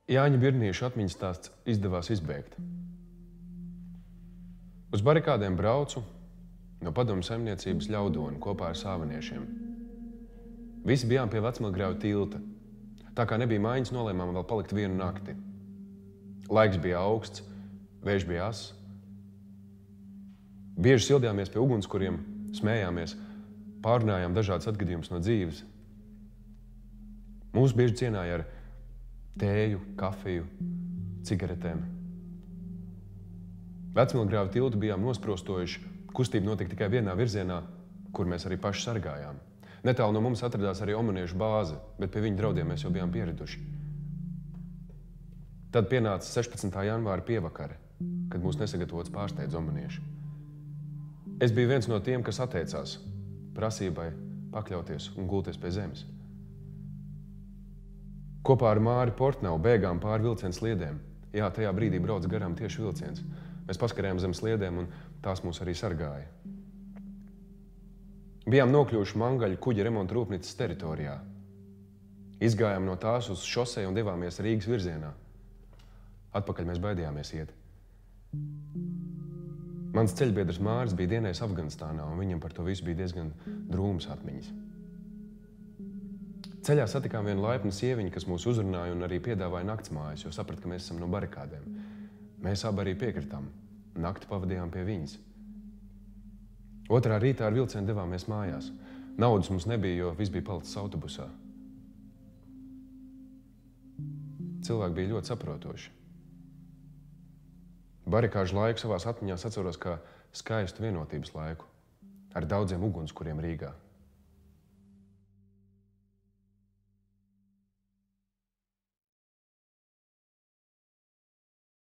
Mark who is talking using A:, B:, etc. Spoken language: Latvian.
A: Jāņa Birnieša atmiņas stāsts izdevās izbēgt. Uz barikādēm braucu no Padomju saimniecības Ļaudoni kopā ar sāvaniešiem. Visi bijām pie Vecmilgrēva tilta. Tā kā nebija maiņas, nolēmām vēl palikt vienu nakti. Laiks bija augsts, vējš bija ass. Bieži sildījāmies pie ugunskuriem, smējāmies, pārrunājām dažādas atgadījumus no dzīves. Mūs bieži cienāja ar tēju, kafiju, cigaretēm. Vecmilgrēva tiltu bijām nosprostojuši, kustība notika tikai vienā virzienā, kur mēs arī paši sargājām. Netālu no mums atradās arī omaniešu bāze, bet pie viņu draudiem mēs jau bijām pieraduši. Tad pienāca 16. janvāra pievakare, kad mūs nesagatavots pārsteidz omanieši. Es biju viens no tiem, kas atteicās prasībai pakļauties un gulties pie zemes. Kopā ar Māri Portnavu bēgām pāri vilciena sliedēm. Jā, tajā brīdī brauc garām tieši vilciens. Mēs paskarējām zem sliedēm un tās mūs arī sargāja. Bijām nokļuvuši Mangaļu kuģa remonta rūpnīcas teritorijā. Izgājām no tās uz šoseju un devāmies Rīgas virzienā. Atpakaļ mēs baidījāmies iet. Mans ceļbiedrs Māris bija dienējis Afganistānā, un viņam par to visu bija diezgan drūmas atmiņas. Ceļā satikām vienu laipnu sieviņu, kas mūs uzrunāja un arī piedāvāja naktsmājas, jo saprata, ka mēs esam no barikādēm. Mēs abi arī piekritām. Nakti pavadījām pie viņas. Otrā rītā ar vilcienu devāmies mājās. Naudas mums nebija, jo viss bija palicis autobusā. Cilvēki bija ļoti saprotoši. Barikāžu laiku savās atmiņās atceros kā skaistu vienotības laiku ar daudziem ugunskuriem Rīgā.